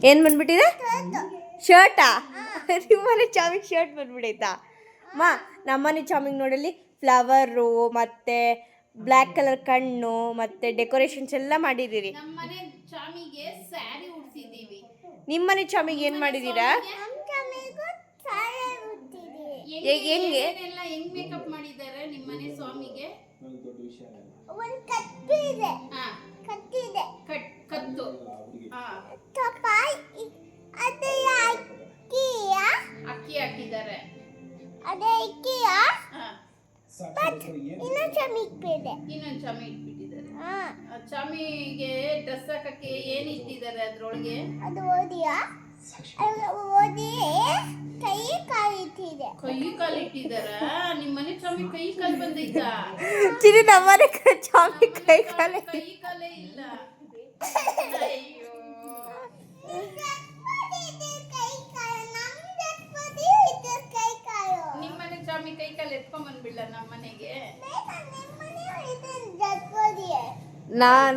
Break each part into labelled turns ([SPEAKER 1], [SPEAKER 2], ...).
[SPEAKER 1] ಏನು ಬಂದ್ಬಿಟ್ಟಿದೆ? ಶರ್ಟಾ? ನಿಮ್ಮನೆ ಚಾಮಿಗೆ ಶರ್ಟ್ ಬಂದ್ಬಿಡೈತಾ? ನಮ್ಮನೆ ಚಾಮಿಗೆ ನೋಡಲಿ ಫ್ಲವರು ಮತ್ತು ಬ್ಲ್ಯಾಕ್ ಕಲರ್ ಕಣ್ಣು ಮತ್ತು ಡೆಕೋರೇಷನ್ಸ್ ಎಲ್ಲ ಮಾಡಿದ್ದೀರಿ.
[SPEAKER 2] ನಮ್ಮನೆ ಚಾಮಿಗೆ ಸ್ಯಾರಿ ಉಡ್ಸಿದ್ದೀವಿ.
[SPEAKER 1] ನಿಮ್ಮನೆ ಚಾಮಿಗೆ ಏನು ಮಾಡಿದ್ದೀರಾ? ಹೆಂಗೆ
[SPEAKER 2] ಹೆಂಗ್ ಮೇಕಪ್ ಮಾಡಿದ್ದಾರೆ ನಿಮ್ಮನೆ ಸ್ವಾಮಿಗೆ? ಕತ್ತು ಅಕ್ಕಿ ಹಾಕಿದ್ದಾರೆ. ಇನ್ನೊಂದು ಚಾಮಿ ಇಟ್ಬಿಟ್ಟಿದ್ದಾರೆ. ಚಾಮಿಗೆ ಡ್ರೆಸ್ ಹಾಕಕ್ಕೆ ಏನ್ ಇಟ್ಟಿದ್ದಾರೆ ಅದ್ರೊಳಗೆ? ಕೈ ಕಾಲು ಇಟ್ಟಿದಾರ. ನಿಮ್ಮನೆ ಚಾಮಿ ಕೈ ಕಾಲು ಬಂದೈತಾ?
[SPEAKER 1] ನಮ್ಮನೆ ಚಾಮಿ ಕೈ ಕಾಲೇ
[SPEAKER 2] ಇಲ್ಲ. ಅಯ್ಯೋ, ನಿಮ್ಮನೆ ಚಾಮಿ ಕೈ ಕಾಲು ಎತ್ಕೊಂಡ್ ಬಂದ್ಬಿಡ್ಲ ನಮ್ಮನೆಗೆ?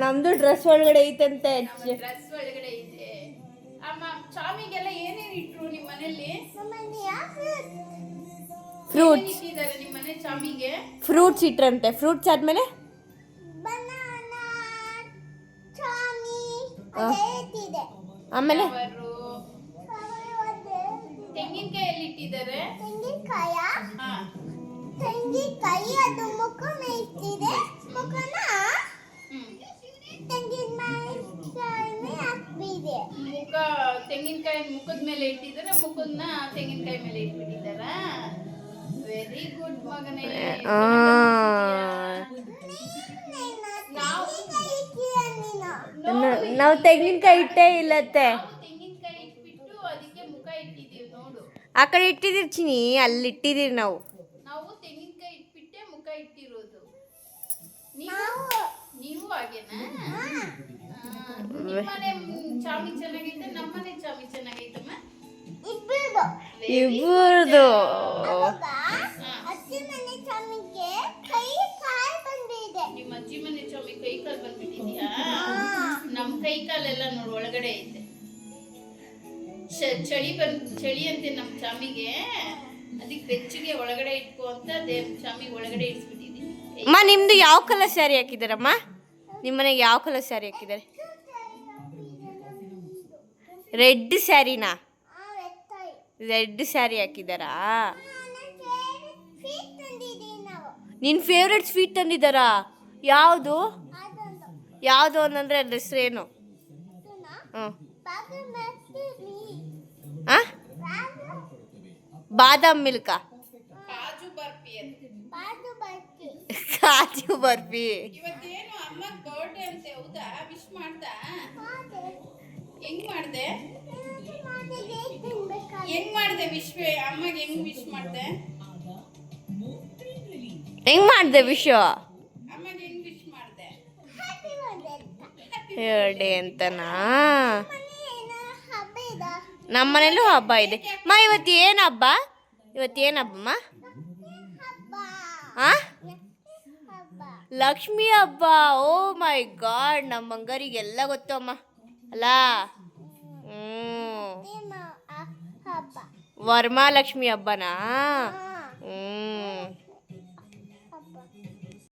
[SPEAKER 1] ನಮ್ದು ಡ್ರೆಸ್ ಒಳಗಡೆ ಐತಂತೆ.
[SPEAKER 2] ಡ್ರೆಸ್ ಒಳಗಡೆ ಇದೆ. ಅಮ್ಮ ಚಾಮಿಗೆಲ್ಲ ಏನೇನ್ ಇಟ್ರು ನಿಮ್ಮ ಮನೆಯಲ್ಲಿ?
[SPEAKER 1] ಫ್ರೂಟ್ಸ್
[SPEAKER 2] ಇಟ್ಟಿದ್ದಾರೆ ನಿಮ್ಮ ಮನೆ ಚಾಮಿಗೆ.
[SPEAKER 1] ಫ್ರೂಟ್ಸ್ ಇಟ್ರಂತೆ. ಫ್ರೂಟ್ಸ್ ಆದ್ಮೇಲೆ ಆಮೇಲೆ
[SPEAKER 2] ತೆಂಗಿನಕಾಯಿ ಎಲ್ಲಿ ಇಟ್ಟಿದ್ದಾರೆ?
[SPEAKER 3] ತೆಂಗಿನಕಾಯಿ ಅದು ಮುಖ ಮೇಯ್ತಿದೆ. ಮುಖನ
[SPEAKER 2] ಮುಖ ತೆಂಗಿನಕಾಯಿ ಮುಖದ ಮೇಲೆ ಇಟ್ಟಿದ್ದಾರೆ. ಮುಖದನ್ನ ತೆಂಗಿನಕಾಯಿ ಮೇಲೆ ಇಟ್ಬಿಟ್ಟಿದ್ದಾರ. ವೆರಿ ಗುಡ್ ಮಗನೇ.
[SPEAKER 1] ನಾವು ತೆಂಗಿನಕಾಯಿ ಇಟ್ಟೇ ಇಲ್ಲತ್ತೆ.
[SPEAKER 2] ತೆಂಗಿನಕಾಯಿ ಇಟ್ಬಿಟ್ಟು ಅದಕ್ಕೆ ಮುಖ ಇಟ್ಟಿದ್ದೀವಿ ನೋಡು.
[SPEAKER 1] ಆ ಕಡೆ ಇಟ್ಟಿದ್ದೀರಿ ಚಿನಿ, ಅಲ್ಲಿ ಇಟ್ಟಿದ್ದೀರಿ ನಾವು
[SPEAKER 2] ತೆಂಗಿನಕಾಯಿ ಇಟ್ಬಿಟ್ಟೆ ಮುಖ ಇಟ್ಟಿರೋದು. ನೀವು ಹಾಗೇನಾ? ನಿಮ್ಮನೆ ಚಾಮಿ ಚೆನ್ನಾಗೈತೆ, ನಮ್ಮನೆ ಚಾಮಿ ಚೆನ್ನಾಗೈತಮ್ಮ.
[SPEAKER 1] ಇಬ್ಬರದು
[SPEAKER 2] ನಿಮ್ಮ ಅಜ್ಜಿ ಮನೆ ಚಾಮಿ ಕೈ ಕಾಲು ಬಂದ್ಬಿಟ್ಟಿದ್ಯಾ? ನಮ್ ಕೈ ಕಾಲೆಲ್ಲ ನೋಡು ಒಳಗಡೆ ಐತೆ. ಚಳಿ ಅಂತೆ ನಮ್ ಚಾಮಿಗೆ. ಅದಕ್ಕೆ ಬೆಚ್ಚಗೆ ಒಳಗಡೆ ಇಟ್ಕೋ ಅಂತ ಚಾಮಿ ಒಳಗಡೆ ಇಟ್ಬಿಟ್ಟಿದೀನಿ.
[SPEAKER 1] ಅಮ್ಮ ನಿಮ್ದು ಯಾವ ಕಲರ್ ಸ್ಯಾರಿ ಹಾಕಿದಾರಮ್ಮ? ನಿಮ್ಮನೆಗೆ ಯಾವ ಕಲರ್ ಸ್ಯಾರಿ ಹಾಕಿದ್ದಾರೆ? ರೆಡ್ ಸ್ಯಾರಿನಾ? ರೆಡ್ ಸ್ಯಾರಿ ಹಾಕಿದಾರಾ? ನಿನ್ನ ಫೇವ್ರೆಟ್ ಸ್ವೀಟ್ ತಂದಿದ್ದಾರಾ? ಯಾವುದು ಯಾವುದು ಅನ್ನಂದ್ರೆ ಅದ್ರ ಹೆಸರೇನು? ಬಾದಾಮ್ ಮಿಲ್ಕಾ? ಕಾಜು ಬರ್ಫಿ.
[SPEAKER 2] ಇವತ್ತೇನು ಅಮ್ಮನ ಬರ್ಡೇ ಅಂತೆ, ಹೌದಾ? ವಿಶ್ ಮಾಡ್ದಾ? ಹೆಂಗ್ ಮಾಡ್ದೆ ವಿಶ್? ಅಮ್ಮಗೆ ಹೆಂಗ್ ವಿಶ್ ಮಾಡ್ದೆ?
[SPEAKER 1] ಹೆಂಗ್ ಮಾಡಿದೆ ವಿಶ್?
[SPEAKER 2] ಅಮ್ಮಗೆ ಹೆಂಗ್ ವಿಶ್ ಮಾಡ್ದೆ?
[SPEAKER 1] ಬರ್ಡೇ ಅಂತನಾ? ನಮ್ಮ ಮನೇಲೂ ಹಬ್ಬ ಇದೆ. ಇವತ್ತು ಏನು ಹಬ್ಬ? ಹಬ್ಬಮ್ಮ? ಲಕ್ಷ್ಮಿ ಹಬ್ಬ. ಓ ಮೈ ಗಾಡ್, ನಮ್ಮ ಮಂಗರಿಗೆಲ್ಲ ಗೊತ್ತು ಅಮ್ಮ ಅಲ್ಲ. ವರಮಹಾಲಕ್ಷ್ಮಿ ಹಬ್ಬನಾ?